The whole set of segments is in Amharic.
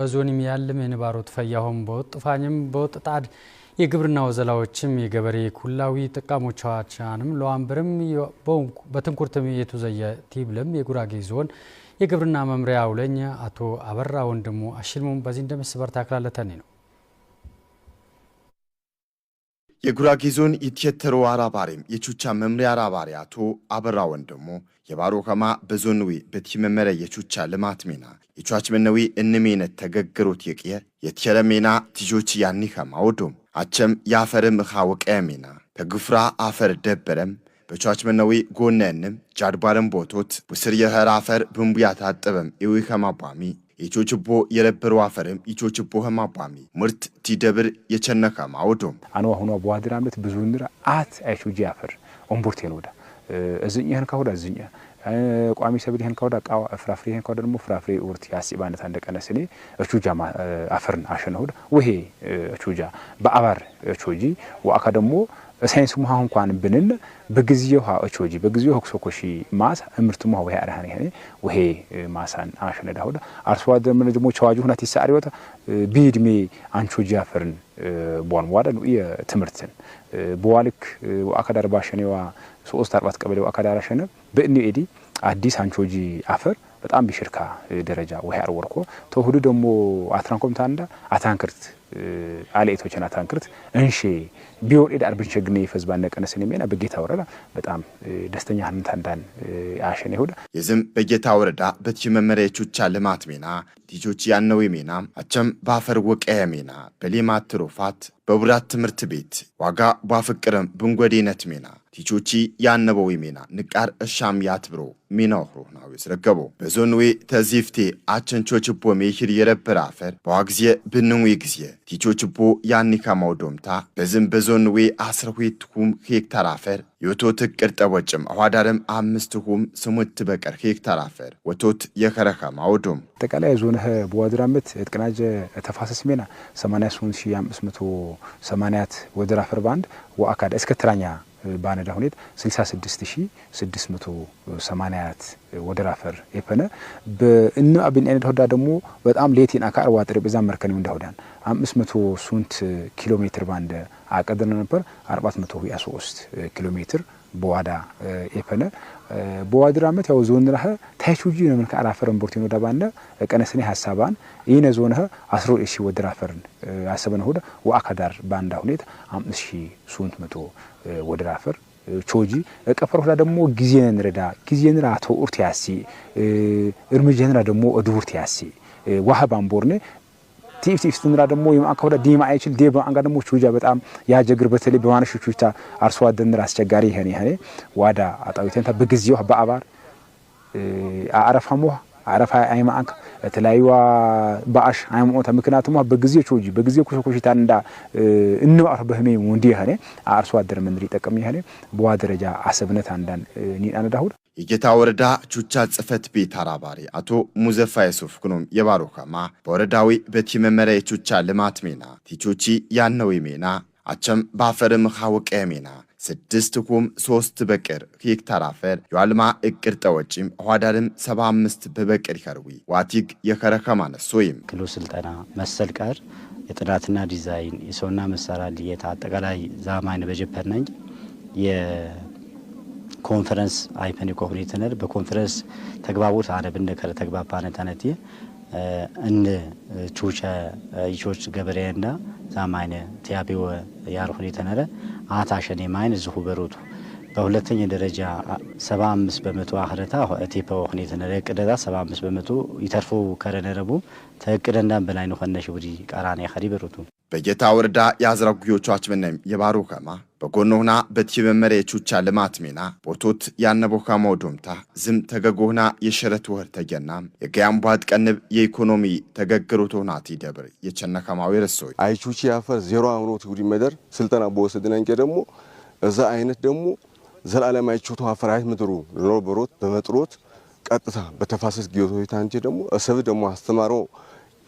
በዞን የሚያልም የንባሮት ፈያሆም በወጥ ፋኝም በወጥ ጣድ የግብርና ወዘላዎችም የገበሬ ኩላዊ ጥቃሞቻቻንም ለዋንበርም በትንኩርትም የተዘየ ቲብለም የጉራጌ ዞን የግብርና መምሪያ አውለኝ አቶ አበራ ወንድሙ አሽልሙም በዚህ እንደምስበር ታክላለተኒ ነው የጉራጌ ዞን የትየተሮ አራባሪም የቹቻ መምሪያ አራባሪ አቶ አበራ ወንድሙ የባሮ ከማ በዞንዊ በትመመረ የቹቻ ልማት ሜና የቹቻ መነዊ እንሜነት ተገገሩት የቅየ የትየለሜና ትጆች ያኒ ከማውዶም አቸም ያፈርም ኻወቀ ሜና ተግፍራ አፈር ደበረም በቹቻ መነዊ ጎነንም ጃድባረም ቦቶት ወስር የኸራ አፈር ብንቡያ ታጠበም ይዊ ከማባሚ የቾችቦ የረበሩ አፈርም የቾችቦ ህማባሚ ምርት ቲደብር የቸነካ ማውዶም አንዋ ሆኖ በዋድራመት ብዙ ንራ አት አይቾጂ አፈር ኦምቦርቴ ነውዳ እዝኛህን ካውዳ እዝኛ ቋሚ ሰብልህን ካውዳ ቃው ፍራፍሬህን ካውዳ ደግሞ ፍራፍሬ ኡርት ያሲባነት አንደቀነስኔ እቹጃ አፈርን አሸነውዳ ወሄ እቹጃ በአባር እቾጂ ወአካ ደግሞ ሳይንስ ሙሃ እንኳን ብንን በግዚው ها እቾጂ በግዚው ሆክሶኮሺ ማስ እምርቱ ሙሃ ወይ አራሃኒ ሀኒ ወሄ ማሳን አሽነዳውዳ አርሶ አደር ምን ደግሞ ቻዋጁ ሁናት ይሳሪወታ ቢድሜ አንቾጂ አፈርን ቦን ዋዳ ነው የትምርትን በዋልክ አካዳር ባሸኔዋ 3-4 ቀበሌው አካዳር አሸነ በእኒ ኤዲ አዲስ አንቾጂ አፈር በጣም ቢሽርካ ደረጃ ወይ አርወርኮ ተሁዱ ደግሞ አትራንኮም ታንዳ አታንክርት አለይቶችና ታንክርት እንሺ ቢወር ኢዳር ብንቸግኔ ፈዝባነ ቀነስን የሚና በጌታ ወረዳ በጣም ደስተኛ ሀንታ እንዳን አሸኔ ይሁዳ የዝም በጌታ ወረዳ በትመመረ የቹቻ ልማት ሜና ዲጆች ያነው የሜና አቸም ባፈር ወቀየ ሜና በሌማት ትሮፋት በቡራት ትምርት ቤት ዋጋ ባፍቅረም ብንጎዴነት ሜና ቲቾቺ ያነበው የሜና ንቃር እሻም ያትብሮ ሜናው ሆናው ይስረገበው በዞንዌ ተዚፍቴ አቸንቾችቦ ሜሂር የረበረ አፈር በዋግዚየ ብንዌ ግዚየ ቲቾችቦ ያኒካ ማውዶምታ በዝም በዞንዌ 12 ሄክታር አፈር የወቶት ቅርጠቦጭም አዋዳረም 5 በቀር ሄክታር አፈር ወቶት የከረካ ማውዶም ተቀላይ ዞንህ በዋድራመት እጥቅናጀ ተፋሰስ ሜና 83580 ወደራ አፈር ባንድ ወአካዳ እስከ ትራኛ ባነዳ ሁኔት 66680 ወደራ አፈር የፈነ በእነ አብን አይነት ሆዳ ደግሞ በጣም ሌቲን አካር ዋጥር በዛ መርከን እንደሆዳን 500 ኪሎ ሜትር ባንደ አቀደነ ነበር 423 ኪሎ ሜትር በዋዳ የፈነ በዋድራመት ያው ዞን ረህ ታይቹጂ ነው ምን ካራፈረን ቦርቲኖ ዳባነ ቀነስኔ ሐሳባን ይነ ዞንህ 10000 ወደራ አፈርን ያሰበነ ሆዳ ወአካዳር ባንዳ ሁኔት 5800 ወደራ አፈር ቾጂ ቀፈር ሆዳ ደግሞ ጊዜን ረዳ ጊዜን ራቶ ኡርት ያሲ እርምጀን ራ ደግሞ እድውርት ያሲ ዋሃባን ቦርኔ ቲፍቲፍ ስትንራ ደግሞ የማካውዳ ዲማ አይችል ዴባ አንጋ ደግሞ ቹጃ በጣም ያጀግር በተለይ በማነሽ ቹቻ አርሶ አደንራ አስቸጋሪ ይሄኔ ዋዳ አጣዊተንታ በግዚው በአባር አረፋሙ አረፋ አይማአክ ተላይዋ ባሽ አይሞታ ምክንያቱም በግዚው ቹጂ በግዚው ኩሽኩሽታ እንዳ እንባር በህሜ ወንዲ ይሄኔ አርሶ አደር ምን ሊጠቀም ይሄኔ በዋ ደረጃ አሰብነት አንዳን ኒዳነዳሁድ የጌታ ወረዳ ቹቻ ጽፈት ቤት አራባሪ አቶ ሙዘፋ የሱፍ ኩኖም የባሮካማ በወረዳዊ በትመመረ የቹቻ ልማት ሜና ቲቾቺ ያነው የሜና አቸም ባፈርም ኻወቀ ሜና 3 በቀር ሄክታር አፈር የዋልማ እቅር ጠወጪም አዋዳርም 75 በበቀር ይከርዊ ዋቲግ የከረከማ ነሶይም ክሎ ስልጠና መሰል ቀር የጥናትና ዲዛይን የሶና መሳሪያ ሊየታ አጠቃላይ ዛማይነ በጀፐርነኝ ኮንፈረንስ አይፈን ኮሚኒቲነር በኮንፈረንስ ተግባቦት አረብ እንደከረ ተግባባነ ታነቲ እንደ ቹቻ ይቾች ገበሬና ዛማይነ ቲያቢው ያር ሁኔታነረ አታሸኔ ማይን ዝሁ በሮቱ በሁለተኛ ደረጃ 75% አخرታ እቴፓ ሁኔታነረ ቅደዳ 75% ይተርፉ ከረነረቡ ተቅደንዳን በላይ ነው ከነሽ ወዲ ቃራኔ ኸሪ በሮቱ በጌታ ወረዳ ያዝራጉዮቻች መነም የባሮካማ በጎኖና በትመመረ የቹቻ ልማት ሜና ቦቶት ያነበካ ሞዶምታ ዝም ተገጎና የሸረት ወር ተገና የጋምባድ ቀንብ የኢኮኖሚ ተገግሮቶናቲ ደብር የቸነካማው ረሶይ አይቹቺ አፈር 0 አምሮት ጉዲ መደር ስልጠና በወሰድናንጀ ደግሞ እዛ አይነት ደግሞ ዘላለማይቹ ተዋፈራይት ምድሩ ሎበሮት በመጥሮት ቀጥታ በተፋሰስ ጊዮቶይታንጀ ደግሞ አሰብ ደግሞ አስተማሮ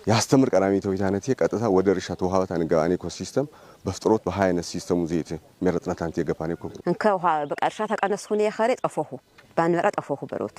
ያስተምር ቀራሚ ተውይታነቴ ቀጥታ ወደ ርሻ ተዋሃበት አንጋባኔ ኢኮሲስተም በፍጥሮት በሃይነት ሲስተሙ ዘይት መረጥናታንቴ ገፋኔ ኮ እንከ ውሃ በቃርሻ ተቀነስ ሆነ የኸሬ ጠፎሁ ባንበራ ጠፎሁ በሮት